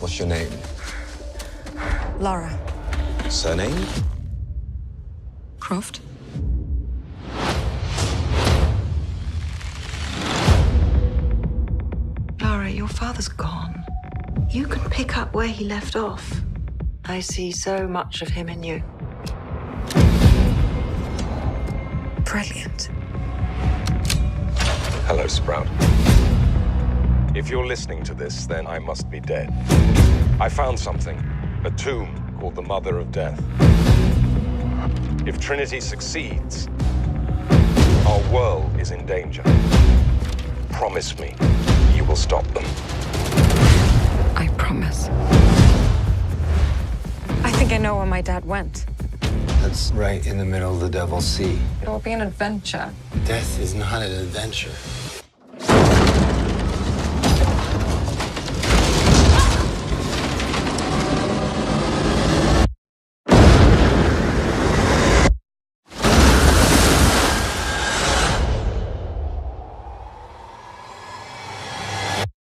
What's your name? Laura. Surname? Croft. Laura, your father's gone. You can pick up where he left off. I see so much of him in you. Brilliant. Hello, Sprout. If you're listening to this, then I must be dead. I found something, a tomb called the Mother of Death. If Trinity succeeds, our world is in danger. Promise me you will stop them. I promise. I think I know where my dad went. That's right in the middle of the Devil's Sea. It will be an adventure. Death is not an adventure.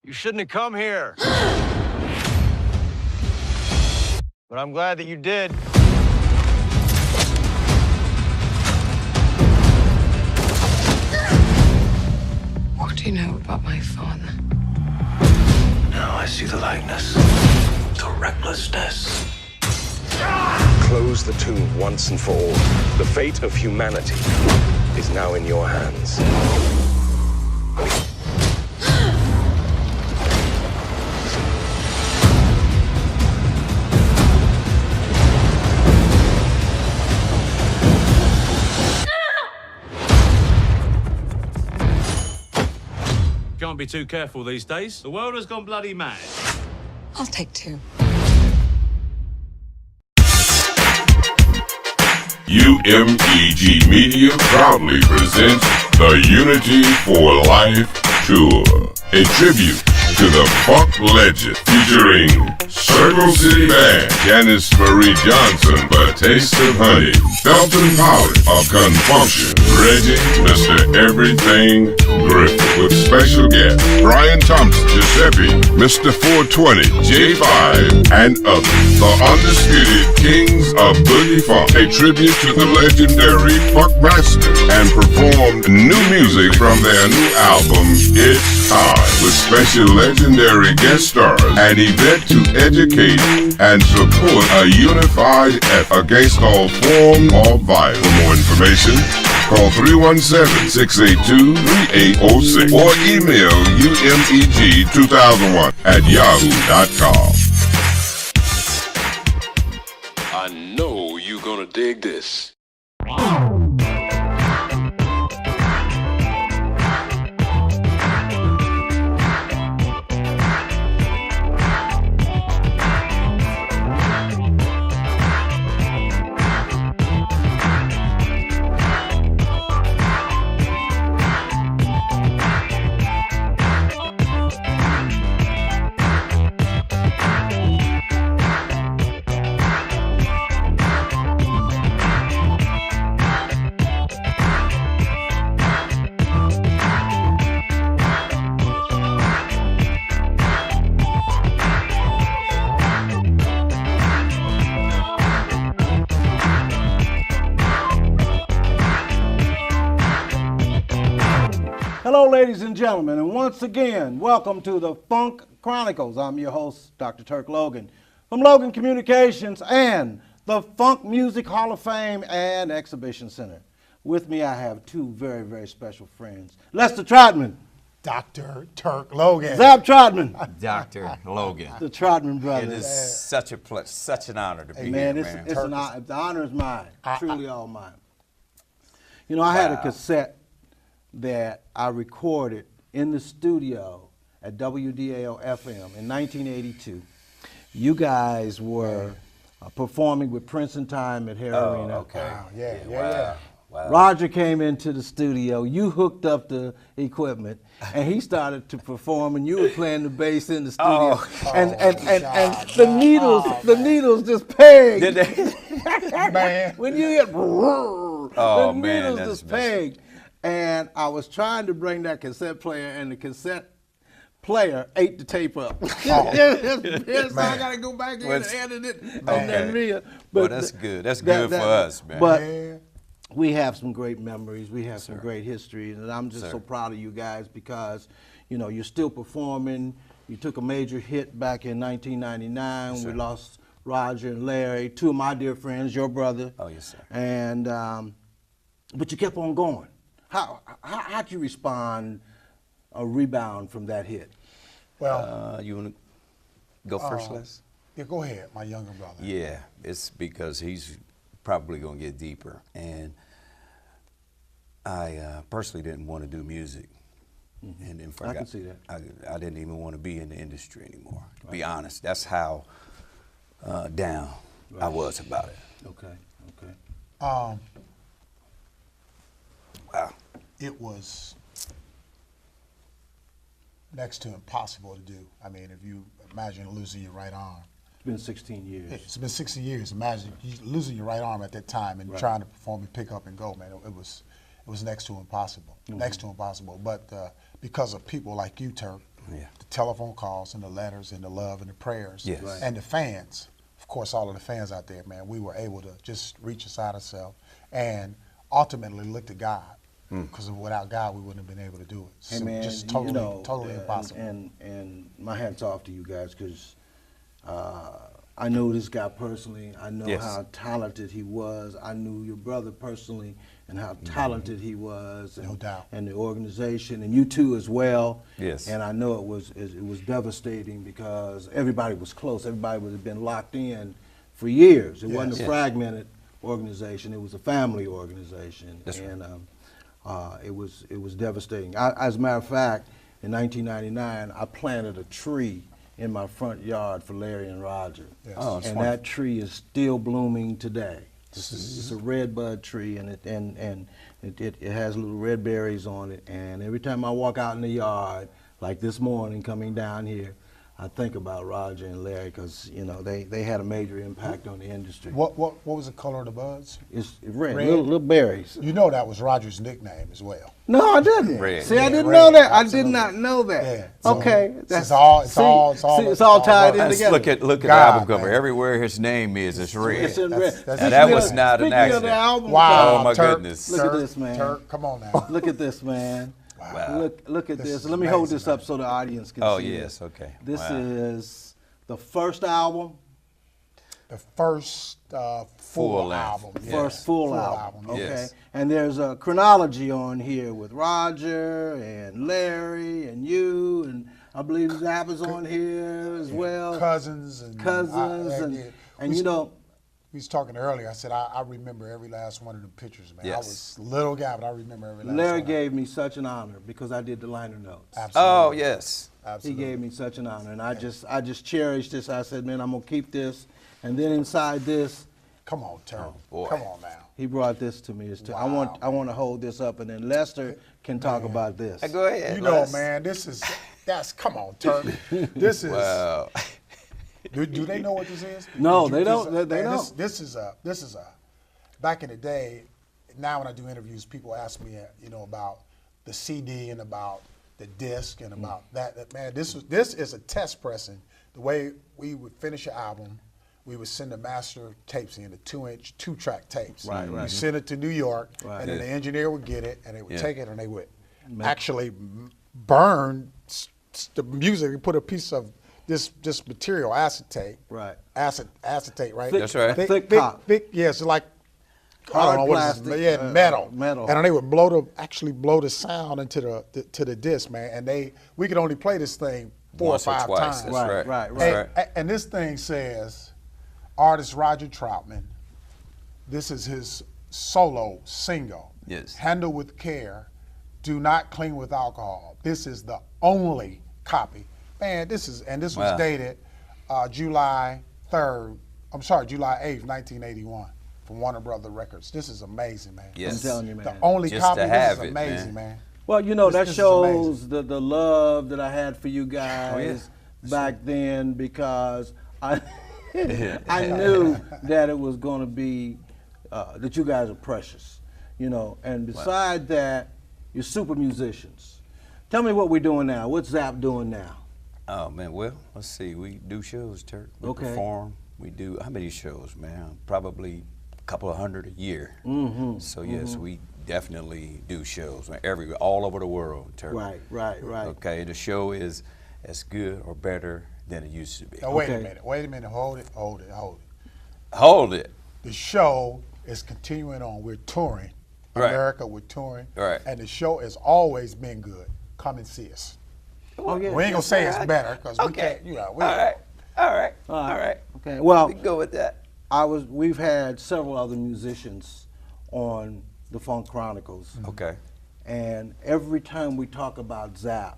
You shouldn't have come here. But I'm glad that you did. What do you know about my father? Now I see the likeness, the recklessness. Close the tomb once and for all. The fate of humanity is now in your hands. Can't be too careful these days. The world has gone bloody mad. I'll take two. UMEG Media proudly presents the Unity for Life Tour, a tribute to the funk legend featuring Circle City Band, Janice Marie Johnson, A Taste of Honey, Felton Pollard of Confunction, Reggie, Mr. Everything Griffith, with special guests Brian Thompson, Giuseppe, Mr. 420, J5, and others. The undisputed kings of boogie funk, a tribute to the legendary Funk Master, and performed new music from their new album, It's Time, with special legendary guest stars, an event to educate and support a unified effort against all form of violence. For more information, call 317-682-3806 or email umeg2001@yahoo.com. I know you're gonna dig this. Hello, ladies and gentlemen, and once again, welcome to the Funk Chronicles. I'm your host, Dr. Turk Logan, from Logan Communications and the Funk Music Hall of Fame and Exhibition Center. With me, I have two very, very special friends. Lester Troutman. Dr. Turk Logan. ZAPP Troutman. Dr. Logan. The Troutman brothers. It is such a pleasure, such an honor to be Man, here, man. It's an honor. The honor is mine, truly all mine. You know, I had a cassette that I recorded in the studio at WDAL-FM in 1982. You guys were performing with Prince and Time at Hare Arena. Okay. Wow. Wow. Roger came into the studio, you hooked up the equipment, and he started to perform, and you were playing the bass in the studio. And the needles just pegged. Did they? Man. When you hit, the man, needles just pegged. And I was trying to bring that cassette player and the cassette player ate the tape up. Oh. So I got to go back in and edit it on that reel. Well, that's good. That's good for us, man. But Yeah. we have some great memories. We have some great history, and I'm just so proud of you guys because, you know, you're still performing. You took a major hit back in 1999. We lost Roger and Larry, two of my dear friends, your brother. Oh, yes, sir. And but you kept on going. How'd you respond, a rebound from that hit? Well, You want to go first, Les? yeah, go ahead, my younger brother. Yeah, it's because he's probably going to get deeper. And I personally didn't want to do music. And in fact, I can see that. I didn't even want to be in the industry anymore, to be honest. That's how down I was about it. Okay. Wow. It was next to impossible to do. I mean, if you imagine losing your right arm. It's been 16 years. It's been 60 years. Imagine you losing your right arm at that time and trying to perform and pick up and go, man. It was next to impossible. Next to impossible. But because of people like you, Turk, the telephone calls and the letters and the love and the prayers and the fans, of course, all of the fans out there, man, we were able to just reach inside ourselves and ultimately look to God. Because without God, we wouldn't have been able to do it. Hey, man, just totally, you know, totally impossible. And my hat's off to you guys because I know this guy personally. I know how talented he was. I knew your brother personally and how talented he was. And, No doubt. And the organization, and you too as well. Yes. And I know it was devastating because everybody was close. Everybody would have been locked in for years. It wasn't a fragmented organization. It was a family organization. That's right. And it was devastating. As a matter of fact, in 1999, I planted a tree in my front yard for Larry and Roger. Yes. Oh, that's and wonderful. that tree is still blooming today. It's a red bud tree, and it has little red berries on it. And every time I walk out in the yard, like this morning coming down here, I think about Roger and Larry because, you know, they had a major impact on the industry. What was the color of the buds? It's red, Red? little berries. You know that was Roger's nickname as well. No, I didn't. Red. See, I Yeah, didn't red, know that. absolutely. I did not know that. Yeah. So Okay. it's all tied in Let's together. look at the God, album cover. man. Everywhere his name is, it's red. It's in red. That's- Speaking that of- was not an speaking of the accident. album Wow, Oh, my Turk, goodness. Look at Turk, this, man. Turk, come on now. Look at this, man. Wow. Look at This this. is Let me hold amazing, this up man. so the audience can Oh, see yes, this. okay. This Wow. is the first album, The first Full full length. album. yes. first full album. Okay. Yes. And there's a chronology on here with Roger and Larry and you, and I believe ZAPP is on here as well. Cousins and and you know. we was talking earlier. I said I remember every last one of the pictures, man. I Yes. was a little guy, but I remember every last Larry one. gave me such an honor because I did the liner notes. Absolutely. Oh, yes. Absolutely. He gave me such an honor, and I just cherished this. I said, man, I'm gonna keep this. And then inside this, Come on, Turk. boy. Come on now. he brought this to me. I Wow. want to hold this up, and then Lester can talk about this. Go ahead. You know, Les. man, come on, Turk. This is. Wow. Do they know what this is? No, Did they you- don't. this- They man, don't. This is a. Back in the day, now when I do interviews, people ask me, about the CD and about the disc and about that. Man, this is a test pressing. The way we would finish an album, we would send the master tapes in, the 2-inch, 2-track tapes. Right. We send it to New York, Right. and then the engineer would get it, and they would Yeah. take it, and they would actually burn the music and put a piece of this material, acetate. Right. Acetate, right? Thick- That's right. Thick top. Thick, yes, like Hard I don't know what it is, plastic, metal. metal. And they would blow the sound into the disc, man. And we could only play this thing 4 Once or or 5 twice. times. That's Right, right. right, That's right. And this thing says, artist Roger Troutman. This is his solo single. Yes. Handle with care. Do not clean with alcohol. This is the only copy. Man, this was Wow. dated July 8th, 1981 from Warner Brother Records. This is amazing, man. Yes. I'm telling you, man. The only Just copy. to have This is it, amazing, man. man. Well, you know, that This is shows the love that I had for you guys Oh, yeah. back then because I I knew that it was going to be, that you guys are precious, you know. And beside that, you're super musicians. Tell me what we're doing now. What's ZAPP doing now? Oh man, well, let's see. We do shows, Turk. We perform. We do how many shows, man? Probably a couple of hundred a year. So yes, we definitely do shows all over the world, Turk. Right. Okay, the show is as good or better than it used to be. Now, wait a minute. Hold it. Hold it. The show is continuing on. We're touring. Right. America, we're touring. Right. And the show has always been good. Come and see us. Oh yeah. We ain't gonna say it's better because we can't. All right. Okay. Well, we can go with that. We've had several other musicians on the Funk Chronicles. Okay. And every time we talk about ZAPP,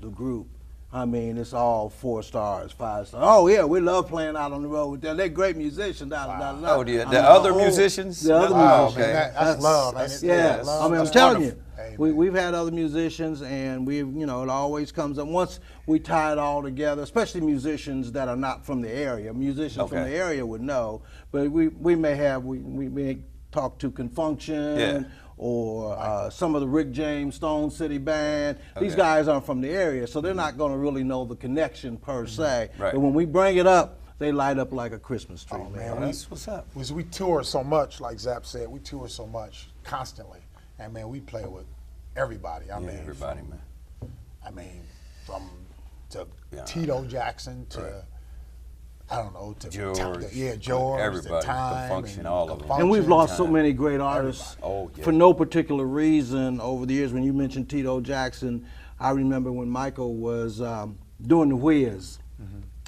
the group, I mean, it's all 4 stars, 5 stars. Oh yeah, we love playing out on the road with them. They're great musicians. Oh, the other musicians? The other musicians. Okay. That's love, ain't it? Yes. Love. I mean, I'm That's telling wonderful. you, we've had other musicians, and it always comes up. Once we tie it all together, especially musicians that are not from the area. Musicians from the area would know, but we may talk to Confunction. Or some of the Rick James Stone City Band. These guys aren't from the area, so they're not going to really know the connection per se. Right. But when we bring it up, they light up like a Christmas tree. Man, That's what's up. We tour so much, like ZAPP said, we tour so much constantly. And man, we play with everybody. I mean, everybody, man. I mean, from Tito Jackson to I don't know, to George, George, everybody, Time, Confunction, all of them. And we've lost so many great artists yeah. for no particular reason over the years. When you mentioned Tito Jackson, I remember when Michael was doing the Whiz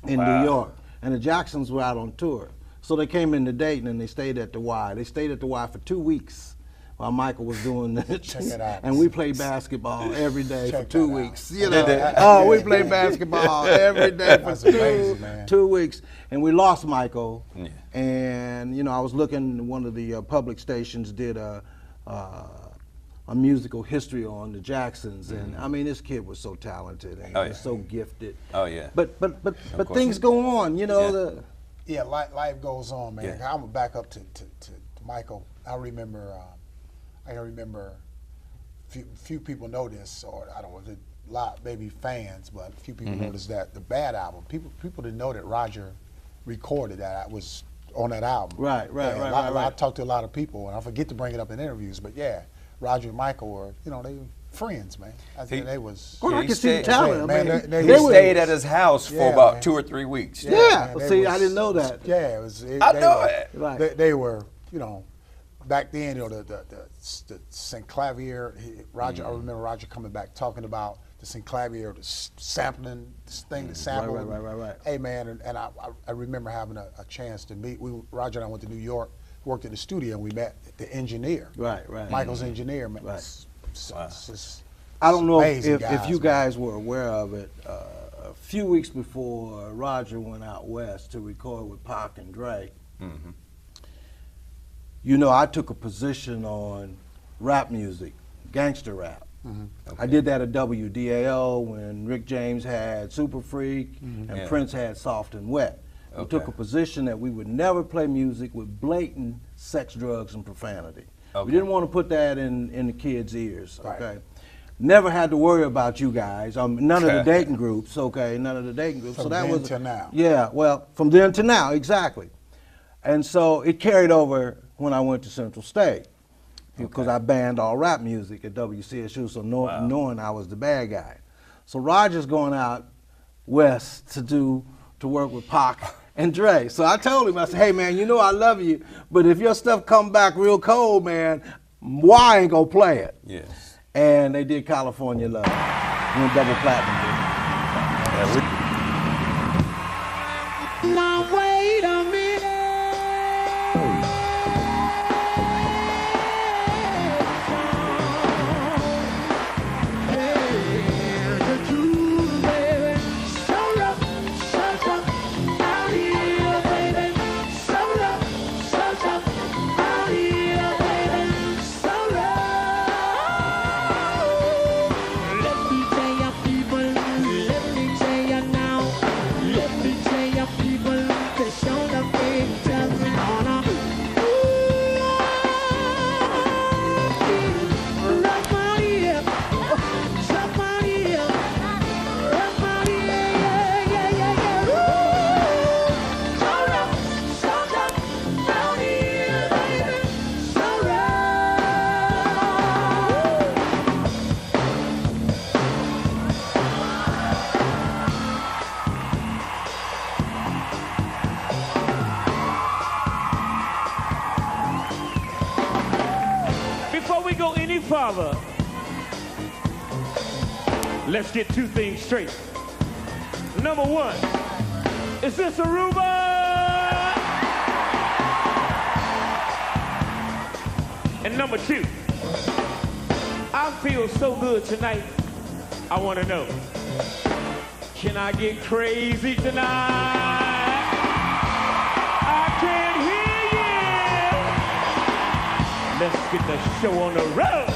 in New York, and the Jacksons were out on tour. So they came into Dayton and they stayed at the Y. They stayed at the Y for 2 weeks while Michael was doing this. Check it out. And we played basketball every day for 2 weeks. You know, we played basketball every day for amazing, 2 weeks. And we lost Michael. Yeah. And I was looking, one of the public stations did a musical history on the Jacksons, and I mean, this kid was so talented and was so gifted. Oh yeah. But things go on, life goes on, man. I'm gonna back up to Michael. I remember few people know this, or I don't know, a lot maybe fans, but few people noticed that the Bad album. People didn't know that Roger recorded that. I was on that album. Right. I talked to a lot of people, and I forget to bring it up in interviews, but yeah, Roger and Michael were, they were friends, man. I think they was. Well, I can see the talent. They stayed at his house for about 2 or 3 weeks. Yeah. See, I didn't know that. Yeah, I know it. Right. They were, back then, the St. Clavier, Roger, I remember Roger coming back talking about the St. Clavier, the sampling, this thing, the sample. Right. Hey, man, and I remember having a chance to meet, Roger and I went to New York, worked at the studio, and we met the engineer. Right. Michael's engineer, man. Right. Just I don't know if guys, you guys were aware of it. A few weeks before Roger went out west to record with Pac and Dre, I took a position on rap music, gangster rap. I did that at WDAO when Rick James had Super Freak and Prince had Soft and Wet. We took a position that we would never play music with blatant sex, drugs, and profanity. We didn't want to put that in the kids' ears, okay? Right. Never had to worry about you guys. None of the dating groups, none of the dating groups. From then to now. Yeah, well, from then to now, exactly. And so it carried over when I went to Central State, because I banned all rap music at WCSU, so knowing I was the bad guy. So Roger's going out west to work with Pac and Dre. So I told him, I said, hey man, I love you, but if your stuff come back real cold, man, why ain't gonna play it? Yes. And they did California Love, went double platinum. Now wait a minute. Let me tell you people, let me tell you now. Father, let's get two things straight. Number one, is this Aruba? And number two, I feel so good tonight, I want to know, can I get crazy tonight? I can't hear you. Let's get the show on the road.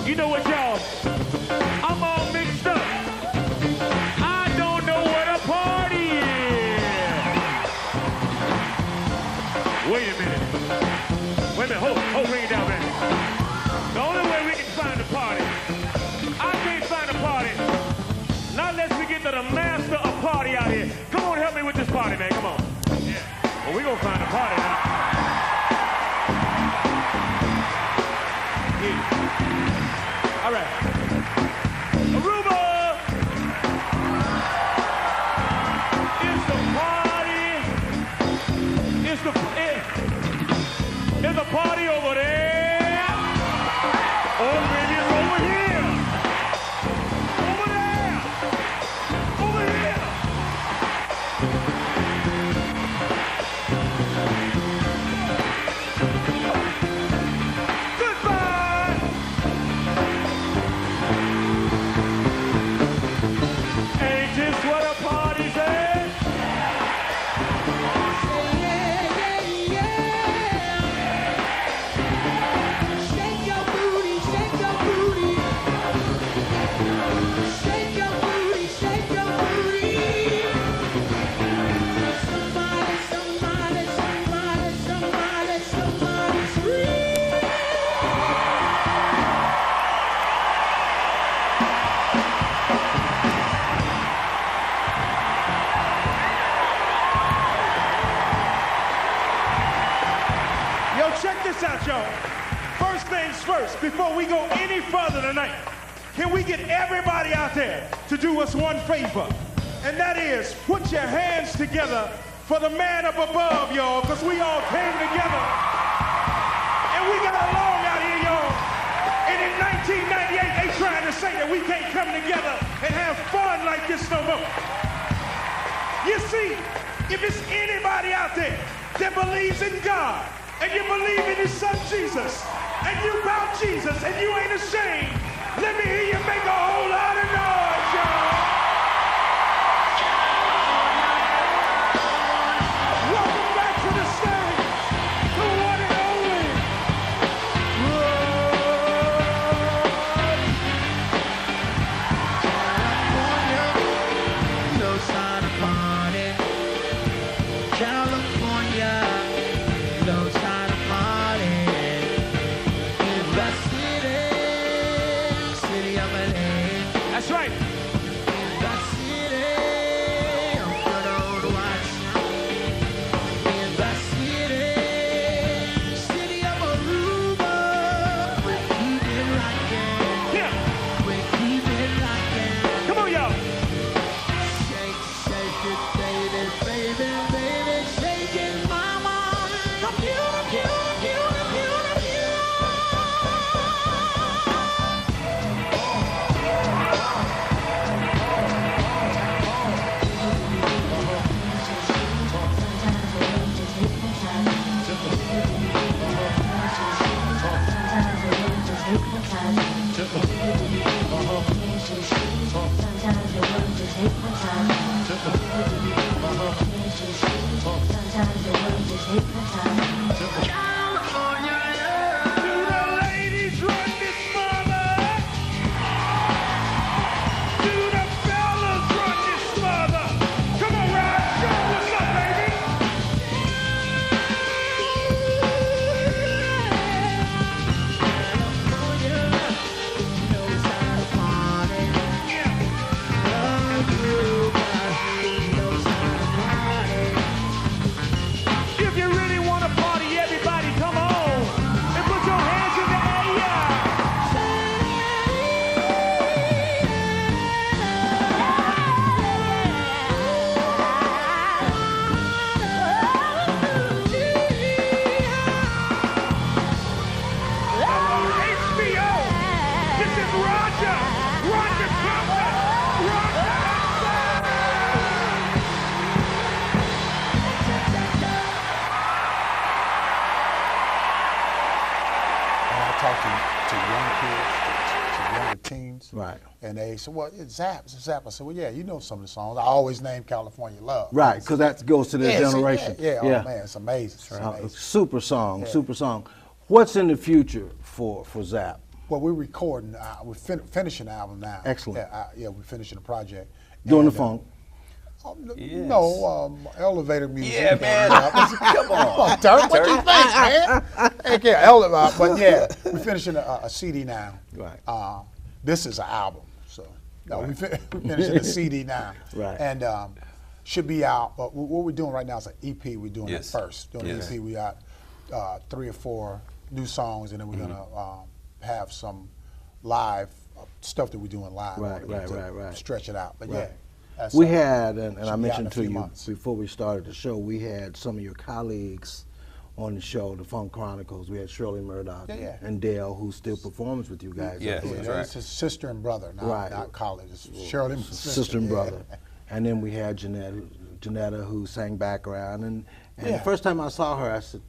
You know what, y'all? I'm all mixed up. I don't know what a party is. Wait a minute. Wait a minute. Hold, bring it down, man. The only way we can find a party, I can't find a party, not unless we get to the master of party out here. Come on, help me with this party, man. Come on. Yeah. Well, we gonna find a party now. Yeah. All right. Aruba! It's the party. It's the party over there. Or maybe it's over here. Over there. Over here. Goodbye. Ain't this what a party's at? Yo, check this out, y'all. First things first, before we go any further tonight, can we get everybody out there to do us one favor? And that is, put your hands together for the man up above, y'all, because we all came together. And we got along out here, y'all. And in 1998, they trying to say that we can't come together and have fun like this no more. You see, if it's anybody out there that believes in God, and you believe in his son Jesus, and you about Jesus, and you ain't ashamed, let me hear you make a whole lot of noise, y'all. Welcome back to the stage, the one and only. California knows how to party. California knows how to party. In the city of LA. That's right. In the city of good old watch. In the city of Aruba. We keep it rocking. Yeah. We keep it rocking. Come on, y'all. Shake, shake it, baby, baby, baby, shake it, mama. Computer, computer, computer, California, yeah. Do the ladies run this mother? Do the fellas run this mother? Come on, Rod, show 'em what's up, baby. Knows how to party. Aruba knows how to party. If you really want to party, everybody come on and put your hands in the air. HBO, this is Roger Troutman. And I talk to young kids, to younger teens. Right. And they said, well, it's ZAPP, it's ZAPP. I said, well, yeah, you know some of the songs. I always name California Love. Right, because that goes to their generation. Yeah, oh man, it's amazing. It's amazing. Super song, Yeah. super song. What's in the future for ZAPP? Well, we're recording. We're finishing the album now. Excellent. Yeah, we're finishing the project. Doing the funk. Yes. No, elevator music. Yeah, man. Come on. Turk, what you think, man? Heck yeah, but yeah, we're finishing a CD now. Right. This is an album, so no, we're finishing a CD now. Right. And should be out. But what we're doing right now is an EP. We're doing it first. Doing an EP. We got 3 or 4 new songs, and then we're gonna have some live stuff that we're doing live. Right. Stretch it out. But Right. yeah. We had, and I should be out in mentioned a to few you months. before we started the show, we had some of your colleagues on the show, the Funk Chronicles. We had Shirley Murdoch and Dale, who still performs with you guys. Yeah, Yeah, that's it's his sister and brother, not college. It's Shirley, sister and brother. And then we had Janetta, who sang background. And the first time I saw her, I said,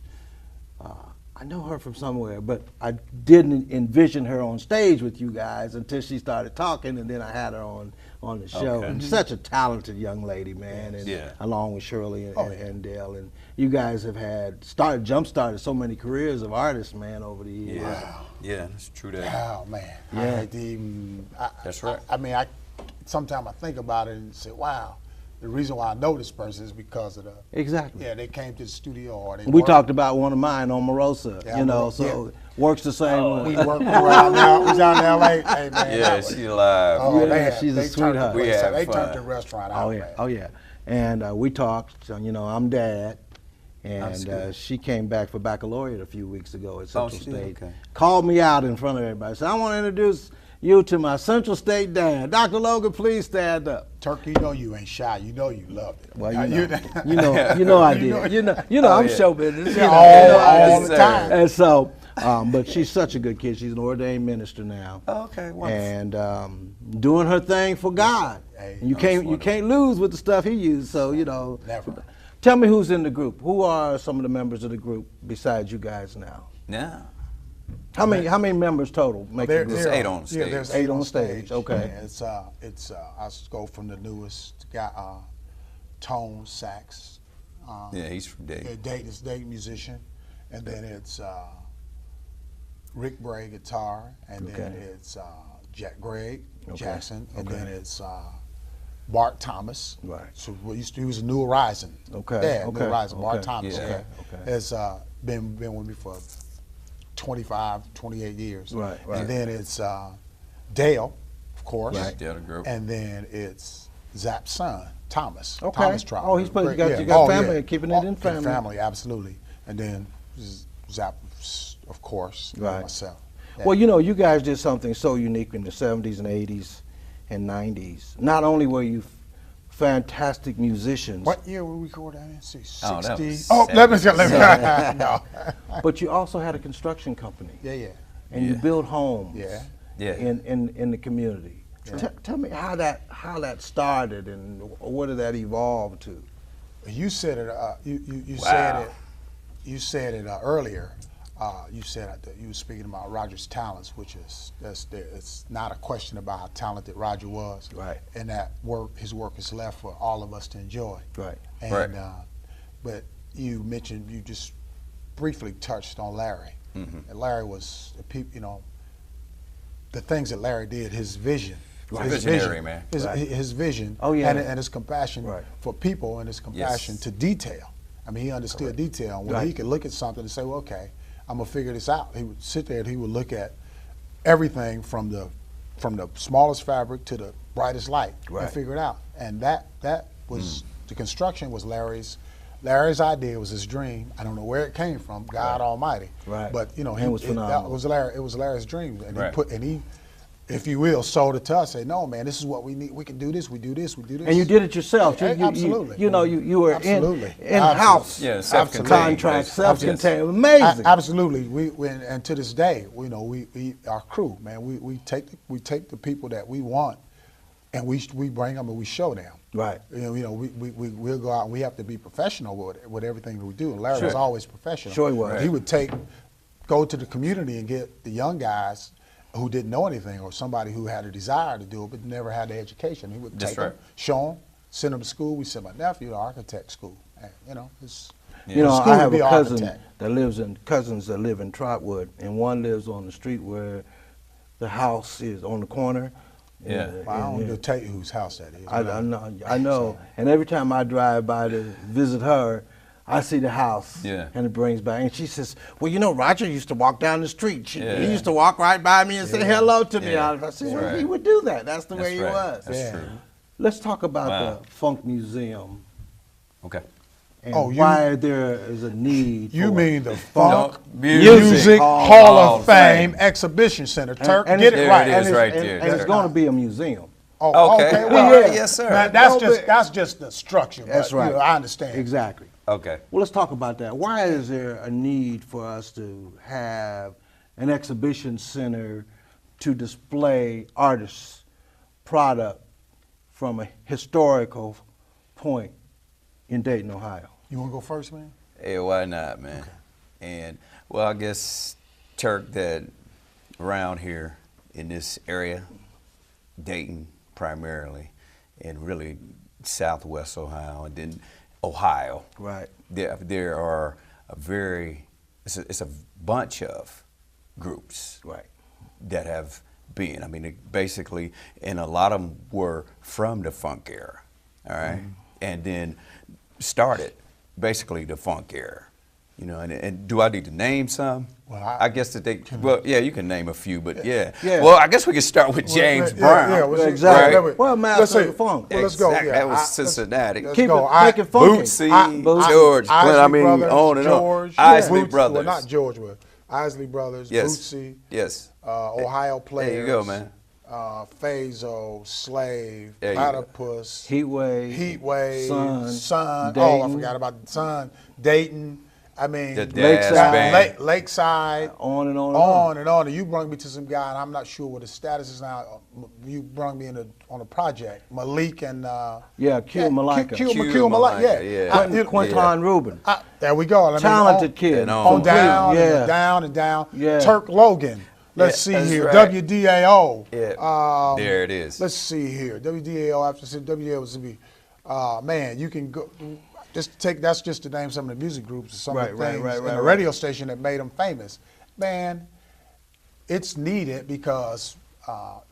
I know her from somewhere, but I didn't envision her on stage with you guys until she started talking, and then I had her on the show. Okay. And such a talented young lady, man, and along with Shirley and Dale. And you guys have jump-started so many careers of artists, man, over the years. Yeah, that's true that. Oh, man. Yeah. That's right. I mean, sometimes I think about it and say, wow, the reason why I know this person is because of the... Exactly. Yeah, they came to the studio or they We talked about one of mine, Omarosa, works the same way. We work around now. He's down in L.A. Hey, man. Yeah, she's alive. Oh, she's a sweetheart. They turned the restaurant out, man. Oh, yeah. And we talked, I'm Dad. And she came back for baccalaureate a few weeks ago at Central State. Okay. Called me out in front of everybody. Said, I want to introduce you to my Central State dad. Dr. Logan, please stand up. Turk, you know you ain't shy. You know you loved it. Well, you know I did. You know I'm show business. All the time. And so, but she's such a good kid. She's an ordained minister now. Okay, wonderful. And doing her thing for God. Hey, and you can't lose with the stuff he used. So Never. Tell me who's in the group. Who are some of the members of the group besides you guys now? Yeah. How many members total make the group? There's 8 on stage. Yeah, there's 8 on stage. Okay. Yeah, it's I'll go from the newest guy, Tone sax. Yeah, he's from Dayton. Yeah, Dayton musician, and then it's Rick Bray guitar, and then it's Jack Gregg Jackson, and then it's Bart Thomas. Right. So he was a New Horizon. Okay. Yeah, okay. New Horizon. Okay. Bart Thomas. Yeah. Has been with me for 25, 28 years. Right. And then it's Dale, of course. Right. Dale the group. And then it's Zapp's son, Thomas. Okay. Thomas Troutman. Oh, you got family, keeping it in family. Family, absolutely. And then Zapp, of course, and myself. Yeah. Well, you guys did something so unique in the 70s and 80s and 90s. Not only were you fantastic musicians. What year we recorded that in? 60? Let me No. But you also had a construction company. Yeah. And you built homes. Yeah. In the community. Tell me how that started and what did that evolve to? You said it. You said it earlier. You said that you were speaking about Roger's talents, which it's not a question about how talented Roger was. Right. And his work is left for all of us to enjoy. Right. And but you just briefly touched on Larry. Mm-hmm. And Larry was the things that Larry did, his vision. His visionary, man. His vision. Oh, yeah. And his compassion for people and his compassion to detail. I mean, he understood detail. And when he could look at something and say, well, okay, I'm gonna figure this out. He would sit there and he would look at everything from the smallest fabric to the brightest light and figure it out. And that was the construction was Larry's idea, was his dream. I don't know where it came from, God Almighty. Right. But it was phenomenal. It was Larry's dream. And he if you will, sold it to us. Say, no, man, this is what we need. We can do this. We do this. We do this. And you did it yourself. Absolutely. You were in-house. Yeah, self-contained. Contract, self-contained. It was amazing. Absolutely. And to this day, we our crew, man, we take the people that we want, and we bring them and we show them. Right. We'll go out and we have to be professional with everything that we do. And Larry was always professional. Sure he was. He would go to the community and get the young guys who didn't know anything, or somebody who had a desire to do it but never had the education. He would take them, show them, send them to school. We sent my nephew to architect school. And, I have cousins that live in Troutwood, and one lives on the street where the house is on the corner. Yeah. Well, I don't need to tell you whose house that is. I know. And every time I drive by to visit her, I see the house, and it brings back. And she says, "Well, you know, Roger used to walk down the street. He used to walk right by me and say hello to me." I said, "Well, he would do that. That's the way he was." That's true. Let's talk about the Funk Museum. Okay. And why there is a need. You for mean the Funk Music Music Hall of Fame Exhibition Center? Turk, and get it right. It is right there. And it's going to be a museum. Oh, okay. Well, yes, sir. Now, that's just the structure. That's but, right. You know, I understand. Exactly. Okay. Well, let's talk about that. Why is there a need for us to have an exhibition center to display artists' product from a historical point in Dayton, Ohio? You want to go first, man? Hey, why not, man? Okay. And, well, I guess, Turk, that around here in this area, Dayton primarily, and really Southwest Ohio, and then Ohio. Right. There are it's a bunch of groups that have been. I mean, basically, and a lot of them were from the funk era, all right? And then started basically the funk era. You know, and do I need to name some? Well, I guess that you can name a few, but yeah. Well, I guess we could start with James Brown. Yeah, exactly. Right? Well, Master of the Funk. Well, let's go. Yeah, that was Cincinnati. Keep it, make it funky. Bootsy, George, I mean, brothers, on and George, on. Isley Brothers. Well, not George, but Isley Brothers, Bootsy. Yes. Ohio Players. There you go, man. Phaso, Slave, Platypus, Heatwave, Sun. Dayton. Oh, I forgot about Sun, Dayton. I mean, Lakeside, on and on. And you brought me to some guy, and I'm not sure what his status is now. You brought me on a project, Malik and Q Malika. Q Malika, Quinton Rubin. There we go. Talented kid. On down, and down. Turk Logan. Let's see here. Right. WDAO. There it is. Let's see here. WDAO, after WDAO was to be, man, you can go. That's just to name some of the music groups or some of the things in the radio station that made them famous. Man, it's needed because,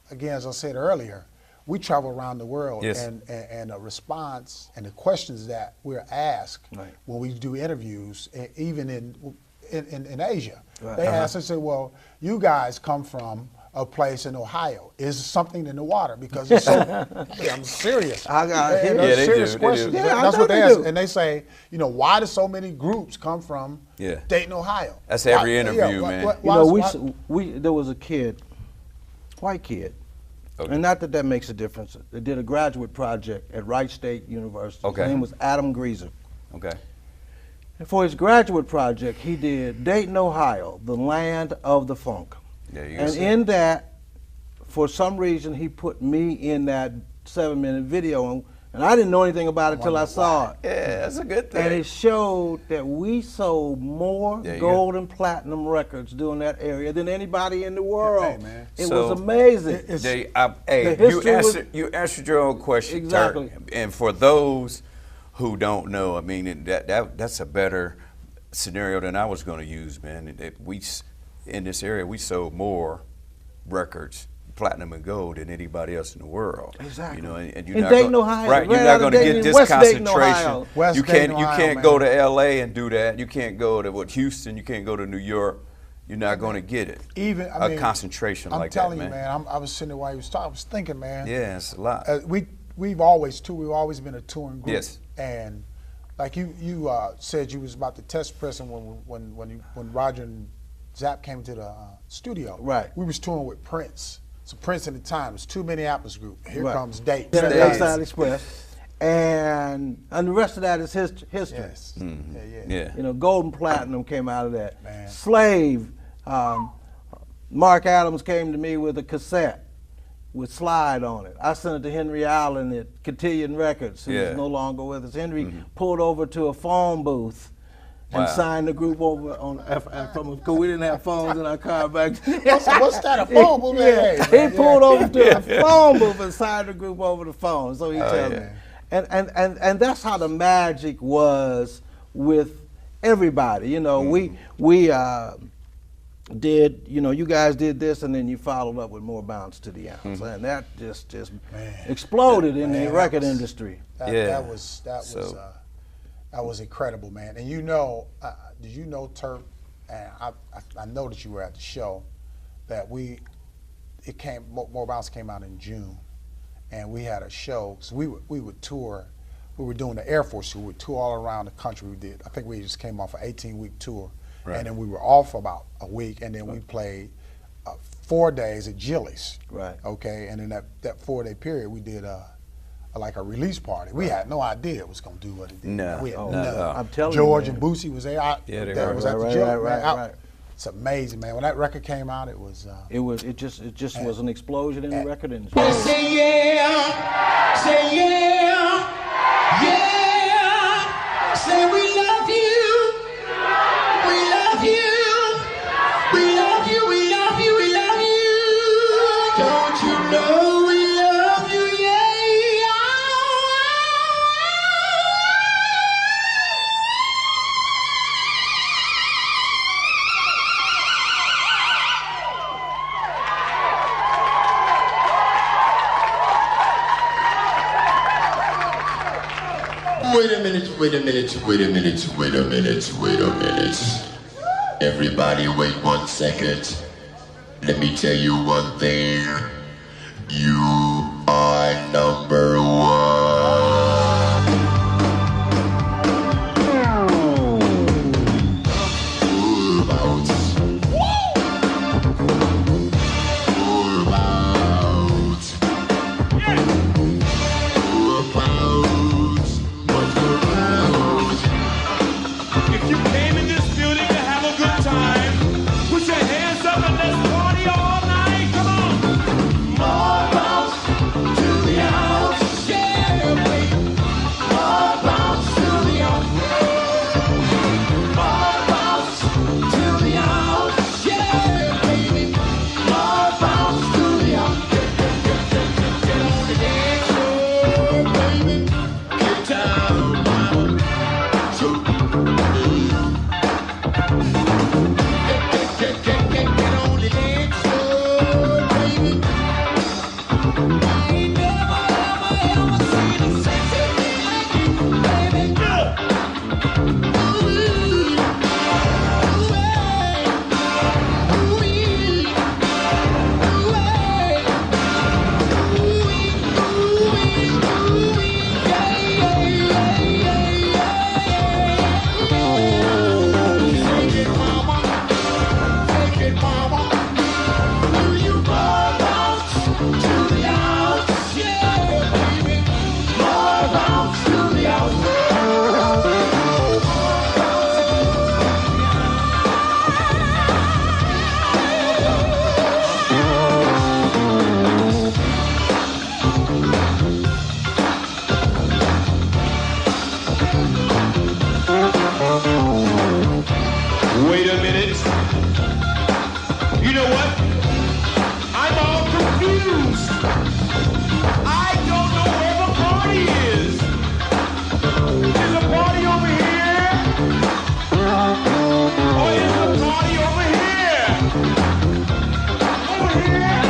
again, as I said earlier, we travel around the world, and the response and the questions that we're asked when we do interviews, even in Asia, they ask us, say, well, you guys come from a place in Ohio. Is something in the water? Because it's so, hey, I'm serious. They serious questions. That's what they ask. And they say, you know, why do so many groups come from Dayton, Ohio? That's every interview, man. There was a kid, white kid, and not that makes a difference. They did a graduate project at Wright State University. His name was Adam Greaser. Okay. And for his graduate project, he did Dayton, Ohio, the land of the funk. And in that, for some reason, he put me in that 7-minute video, and I didn't know anything about it till I saw it. Yeah, that's a good thing. And it showed that we sold more gold and platinum records during that area than anybody in the world. Hey, man. It was amazing. You answered your own question, exactly. Turk. And for those who don't know, I mean, that's a better scenario than I was going to use, man. In this area, we sold more records, platinum and gold, than anybody else in the world. Exactly. You know, and you're in Dayton, Ohio. Right, you're not going to get this concentration. You can't man. go to LA and do that. You can't go to Houston. You can't go to New York. You're not going to get it. Even a concentration like that, man. I'm telling you, man. I was sitting there while he was talking. I was thinking, man. Yeah, it's a lot. We've always been a touring group. Yes. And like you said, you was about to test pressing when Roger and ZAPP came to the studio. Right. We was touring with Prince. So Prince at the time was two Minneapolis group. Here comes Dayton. Lakeside Express. And the rest of that is history. Yes. Mm-hmm. Yeah. You know, gold and platinum came out of that. Man. Slave. Mark Adams came to me with a cassette with Slide on it. I sent it to Henry Allen at Cotillion Records, who's no longer with us. Henry pulled over to a phone booth and signed the group over because we didn't have phones in our car back then. What's that, a phone booth? He pulled over to a phone booth and signed the group over the phone. So he tells me. And that's how the magic was with everybody. You know, we did, you guys did this, and then you followed up with More Bounce to the Ounce, and that just exploded in the record industry. That was incredible, man. And did you know, Turk? And I know that you were at the show. That More Bounce came out in June, and we had a show. So we would tour. We were doing the Air Force tour. We would tour all around the country. I think we just came off an 18-week tour. Right. And then we were off about a week, and then we played 4 days at Jilly's. Right. Okay, and in that 4-day period, we did like a release party. We had no idea it was gonna do what it did. No, we had no. I'm telling George you, and Boosie was there. They was at the Jilly's. Right. It's amazing, man. When that record came out, it was. It just was an explosion in the record industry. Say yeah, say yeah, yeah. Say we love you. We love you. We love you. We love you. We love you. Don't you know we love you? Wait a minute. Everybody wait 1 second. Let me tell you one thing. You are number one. Full bounce. Full bounce. Full bounce. If you came in this building to have a good time, put your hands up and let's party all night. Come on. More bounce to the house, yeah, baby. More bounce to the house. More bounce to the house, yeah, baby. More bounce to the house. Get on the dance floor, baby. Get down, mama. Get on the dance floor, baby. I ain't never, ever seen a sexy thing like you, baby. Take it, mama. Take it, mama. Do you bounce to the house? Yeah, baby. More bounce to the house. Wait a minute. You know what? I'm all confused. I don't know where the party is. Is the party over here? Or is the party over here? Over here?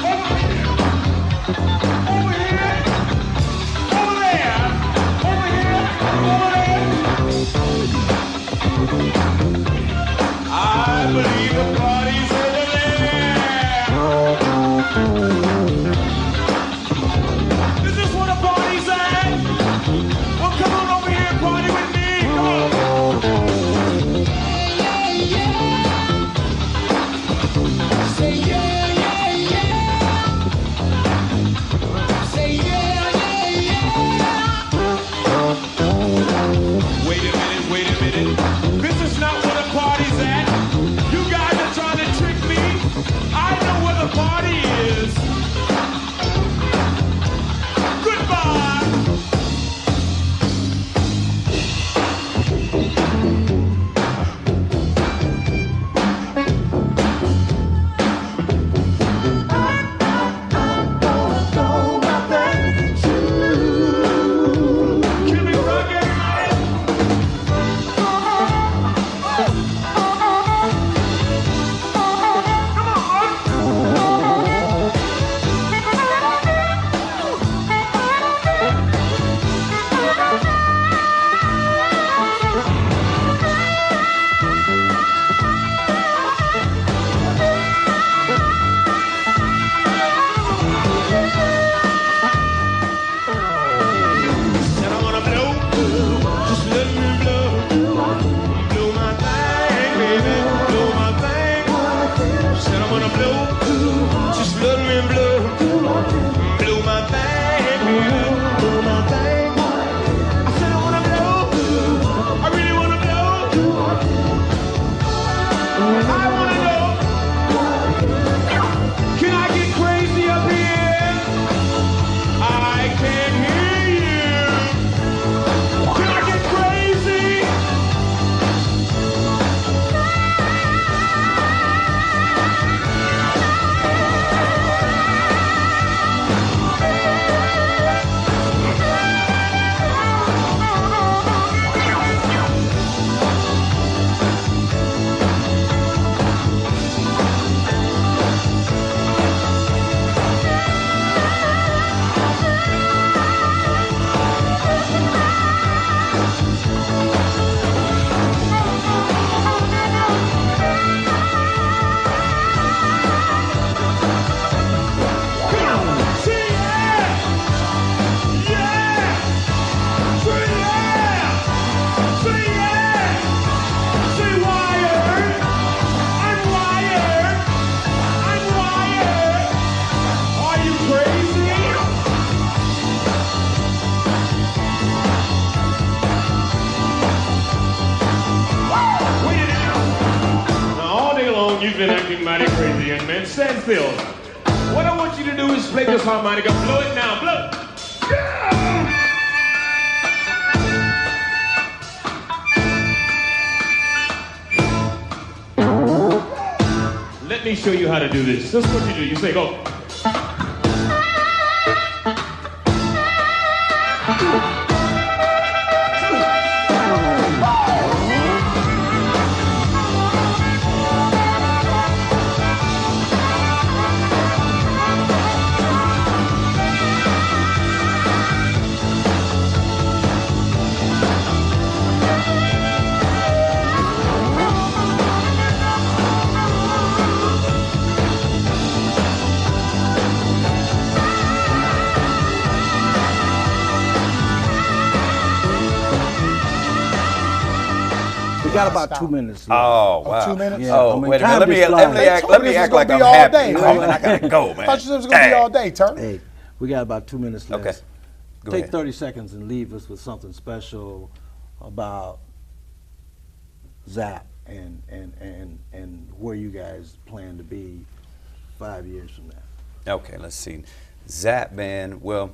Over here? Over here? Over there? Over here? Over there? I believe the party's over there. been acting mighty crazy, young man. Stand still. What I want you to do is play this harmonica. Blow it now. Blow. Yeah! Let me show you how to do this. This is what you do. You say, go. We got about 2 minutes left. Oh, wow. 2 minutes? Yeah, Oh, I mean, wait a time minute. just Let me flies. act like I'm all happy. day, Man, man. I gotta go, man. I thought you said it was going to be all day, Turk. Hey, we got about 2 minutes left. Okay. Go Take ahead. 30 seconds and leave us with something special about ZAPP and where you guys plan to be 5 years from now. Okay, let's see. ZAPP, man, well,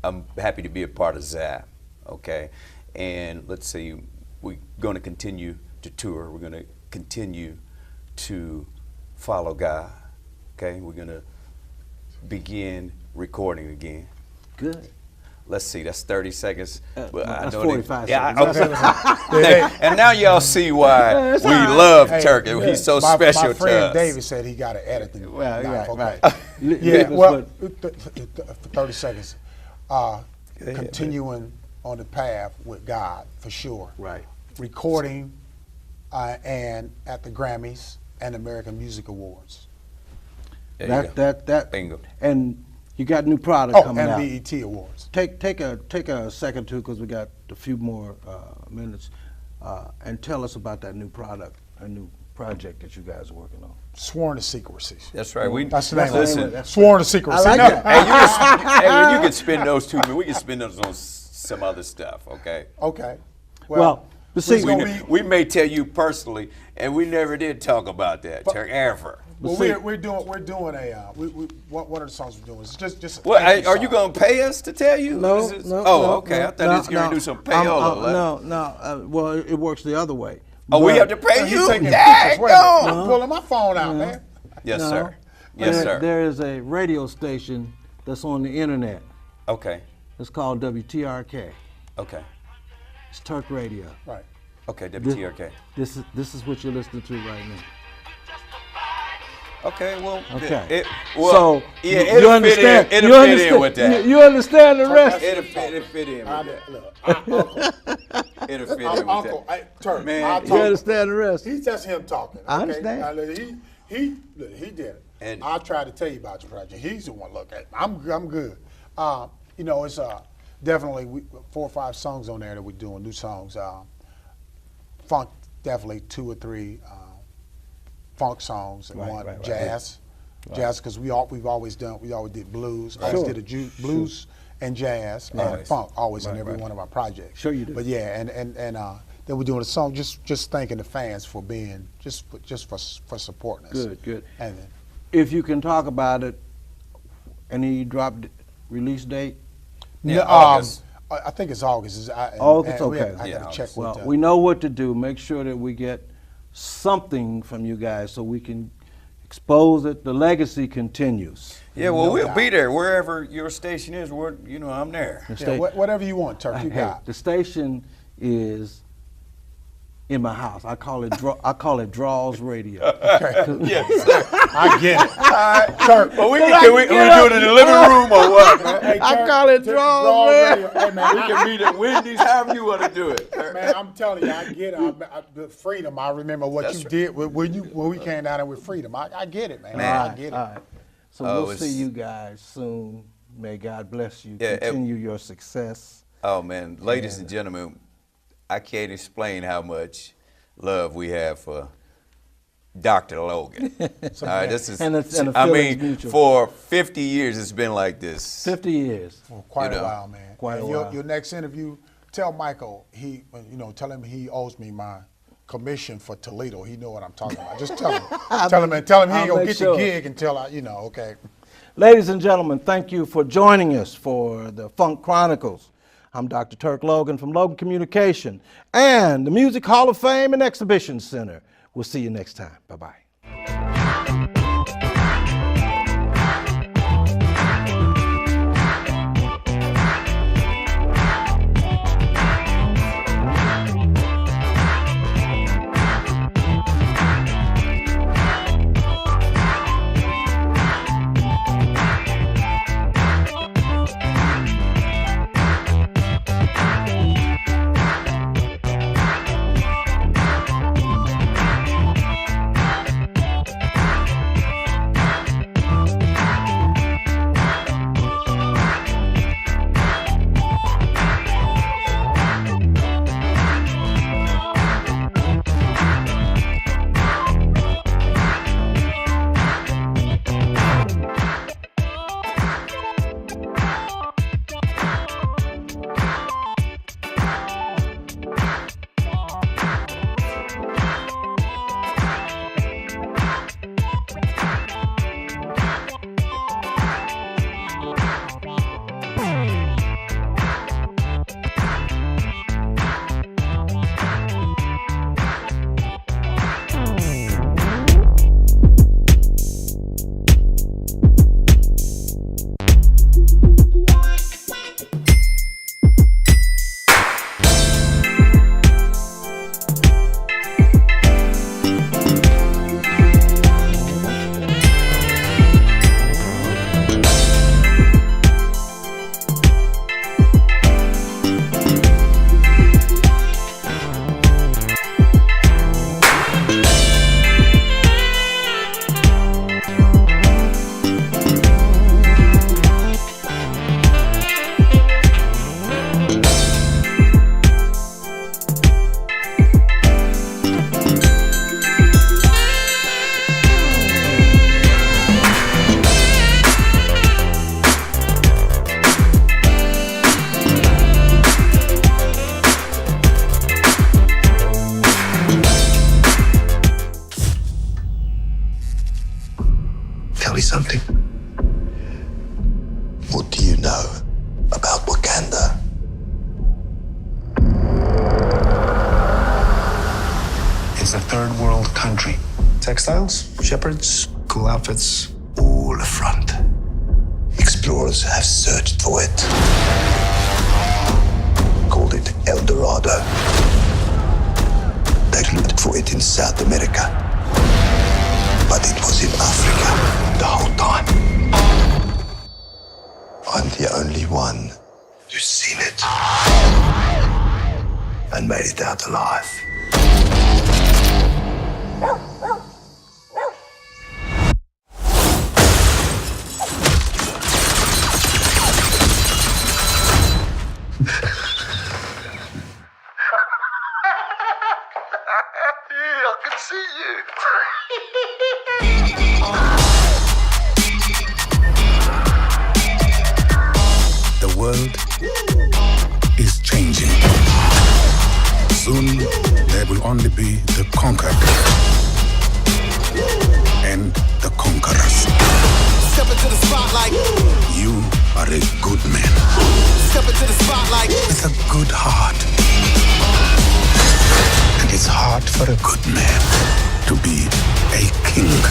I'm happy to be a part of ZAPP, okay? And let's see, we're going to continue to tour. We're going to continue to follow God, okay? We're going to begin recording again. Good. Let's see, that's 30 seconds. Well, I that's don't 45 even, seconds. And now y'all see why we love Turk. He's so special my to friend us. David said he got to edit the Well, live. right. Yeah, well, for 30 seconds. Continuing on the path with God, for sure. Right. Recording and at the Grammys and American Music Awards. There you go. That Bingo. And you got new product coming and out. BET Awards. Take a second too, because we got a few more minutes, and tell us about that new product, a new project that you guys are working on. Sworn to Secrecy. That's right. That's the name listen, of it. Sworn to Secrecy. I like that. Hey, you can spend those 2 minutes. We can spend those on some other stuff, okay? Okay. Well, but see, We may tell you personally, and we never did talk about that, Turk, ever. Well, we're doing a one of the songs we're doing is just. Well, are you gonna pay us to tell you? No, Okay. I thought he was gonna do some payola. No. Well, it works the other way. Oh, we have to pay you? Dang, I'm pulling my phone out, man. Yes, No. sir. Yes, sir. There is a radio station that's on the internet. Okay. It's called WTRK. Okay. It's Turk Radio. Right. Okay, WTRK. This is what you're listening to right now. Okay, well, Okay. so you it'll understand? Fit in with that. You understand the rest? It'll fit in with that. Look, It'll fit in with Uncle, that. Turk, Man, You understand the rest? He's just him talking. Okay? I understand. He did it. And I tried to tell you about your project. He's the one look at it. I'm good. It's definitely 4 or 5 songs on there that we're doing, new songs. Funk, definitely 2 or 3 funk songs and one jazz. Jazz, because we always did blues. Always did blues and jazz and funk always in every one of our projects. Sure you do. But yeah, and then we're doing a song just thanking the fans for being for supporting us. Good. And then, If you can talk about it, any release date? August. I think it's August. August, okay. I got to check Well, with we know what to do. Make sure that we get something from you guys so we can expose it. The legacy continues. Yeah, well, we'll be there wherever your station is. I'm there. whatever you want, Turk. You got. The station is in my house. I call it Draws Radio. Okay. Yes, sir. I get it. All right, Turk. Well, can we do it in the living room or what, man? Hey, I Turk, call it Draws Radio. Hey, man, We can meet at Wendy's, however you want to do it. Man, I'm telling you, I get it. The freedom. I remember what That's you did when we came down there with freedom. I get it, man. Man. I get it. All right. So we'll see you guys soon. May God bless you. Yeah, Continue your success. Oh, man. Ladies and gentlemen, I can't explain how much love we have for Dr. Logan. This is, and the feeling's mutual. for 50 years it's been like this. 50 years. For quite a while, man. Quite a your, while. Your next interview, tell Michael tell him he owes me commission for Toledo. He know what I'm talking about. Just tell him. Tell him he ain't gonna get the gig until okay. Ladies and gentlemen, thank you for joining us for the Funk Chronicles. I'm Dr. Turk Logan from Logan Communication and the Music Hall of Fame and Exhibition Center. We'll see you next time. Bye-bye. Tell me something. What do you know about Wakanda? It's a third world country. Textiles, shepherds, cool outfits. All a front. Explorers have searched for it. Called it El Dorado. They looked for it in South America. But it was in Africa the whole time. I'm the only one who's seen it and made it out alive. I can see you. The world is changing. Soon there will only be the conquered and the conquerors. Step into the spotlight. You are a good man. Step into the spotlight. With a good heart. And it's hard for a good man to be a king.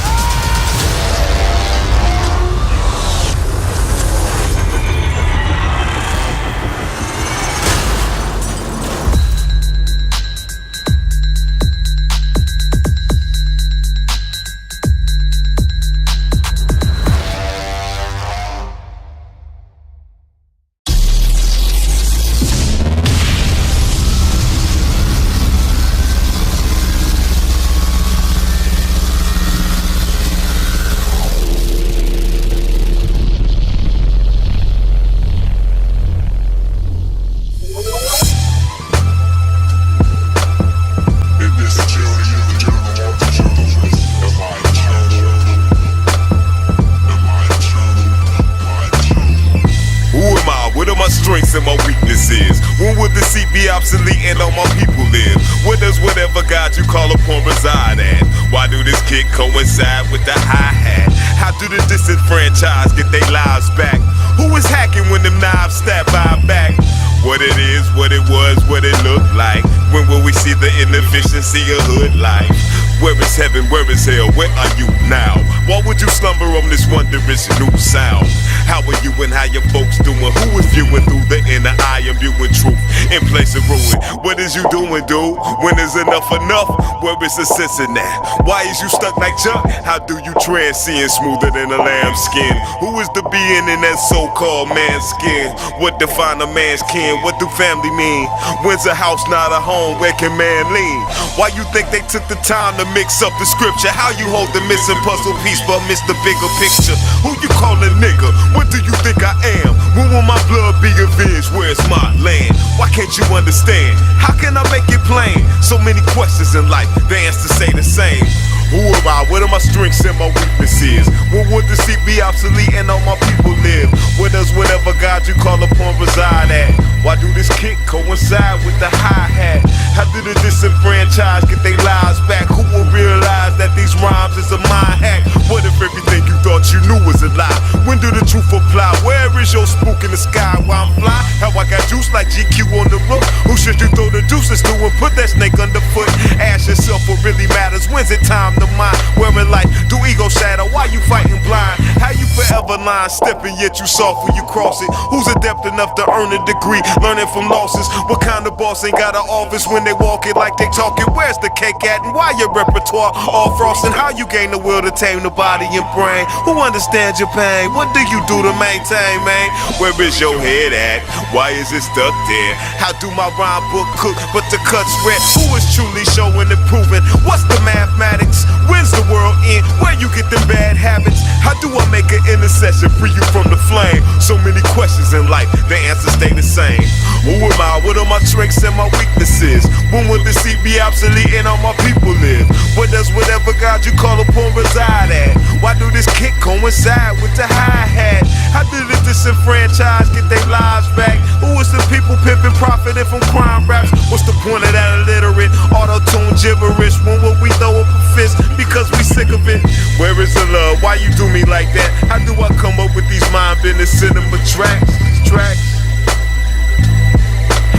strengths and my weaknesses? When will the seat be obsolete and all my people live? Where does whatever God you call upon reside at? Why do this kick coincide with the hi-hat? How do the disenfranchised get their lives back? Who is hacking when them knives stab our back? What it is, what it was, what it looked like. When will we see the inefficiency of hood life? Where is heaven, where is hell, where are you now? Why would you slumber on this wondrous new sound? How are you and how your folks doing? Who is viewing through the inner eye and viewing truth in place of ruin? What is you doing, dude? When is enough enough? Where is the sense in that? Why is you stuck like Chuck? How do you transcend smoother than a lamb's skin? Who is the being in that so-called man's skin? What define a man's kin? What do family mean? When's a house not a home? Where can man lean? Why you think they took the time to mix up the scripture? How you hold the missing puzzle piece but miss the bigger picture? Who you call a nigga? What do you think I am? When will my blood be avenged? Where's my land? Why can't you understand? How can I make it plain? So many questions in life, the answers say the same. Who am I? What are my strengths and my weaknesses? When would the seat be obsolete and all my people live? Where does whatever God you call upon reside at? Why do this kick coincide with the hi-hat? How do the disenfranchised get their lives back? Who will realize that these rhymes is a mind hack? What if everything you thought you knew was a lie? When do the truth apply? Where is your spook in the sky while I'm fly? How I got juice like GQ on the roof? Who should you throw the deuces to and put that snake underfoot? Ask yourself what really matters. When's it time to mind? Where in life do ego shadow? Why you fighting blind? How you forever line stepping yet you soft when you cross it? Who's adept enough to earn a degree? Learning from losses. What kind of boss ain't got an office when they walk it like they talk it? Where's the cake at and why your repertoire all frosting? How you gain the will to tame the body and brain? Who understands your pain? What do you do to maintain, man? Where is your head at? Why is it stuck there? How do my rhyme book cook but the cuts red? Who is truly showing and proving? What's the mathematics? When's the world end? Where you get them bad habits? How do I make an intercession free you from the flame? So many questions in life, the answers stay the same. Who am I? What are my strengths and my weaknesses? When will the seat be obsolete and all my people live? Where does whatever God you call upon reside at? Why do this kick coincide with the hi-hat? How do the disenfranchised get their lives back? Who is the people pimping, profiting from crime raps? What's the point of that illiterate, auto-tune gibberish? When will we throw up a fist because we sick of it? Where is the love? Why you do me like that? How do I come up with these mind-bending cinema tracks?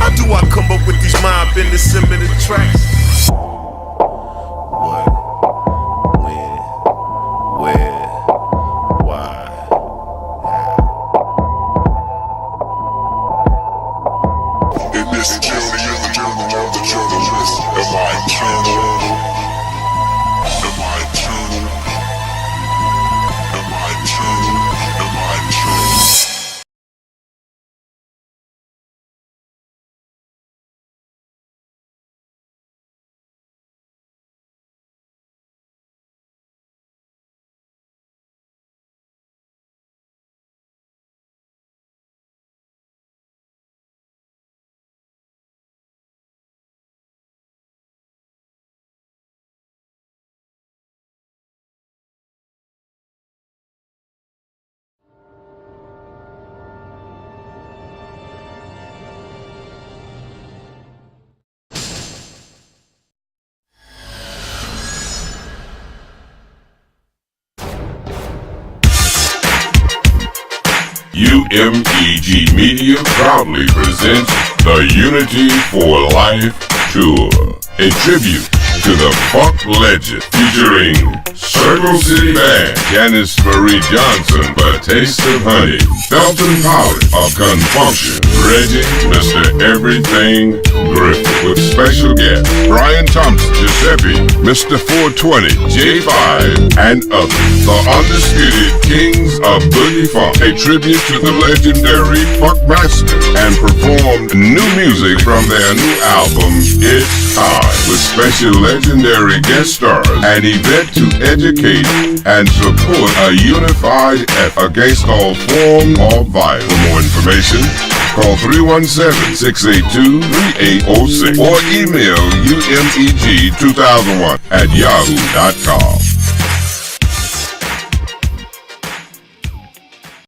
How do I come up with these mind-bending cinema tracks? What? When? Where? Why? In this journey of the journalist, am I eternal? Am I eternal? Am I eternal? Am I eternal? UMEG Media proudly presents the Unity for Life Tour, a tribute to the funk legend featuring Circle City Band, Janice Marie Johnson, A Taste of Honey, Felton Powers of Confunction, Reggie, Mr. Everything Griffin, with special guests Brian Thompson, Giuseppe, Mr. 420, J5, and others. The Undisputed Kings of Boogie Funk, a tribute to the legendary Funk Master, and performed new music from their new album, It's Time, with special legendary guest stars, an event to educate and support a unified effort against all form of violence. For more information, call 317-682-3806 or email umeg2001@yahoo.com.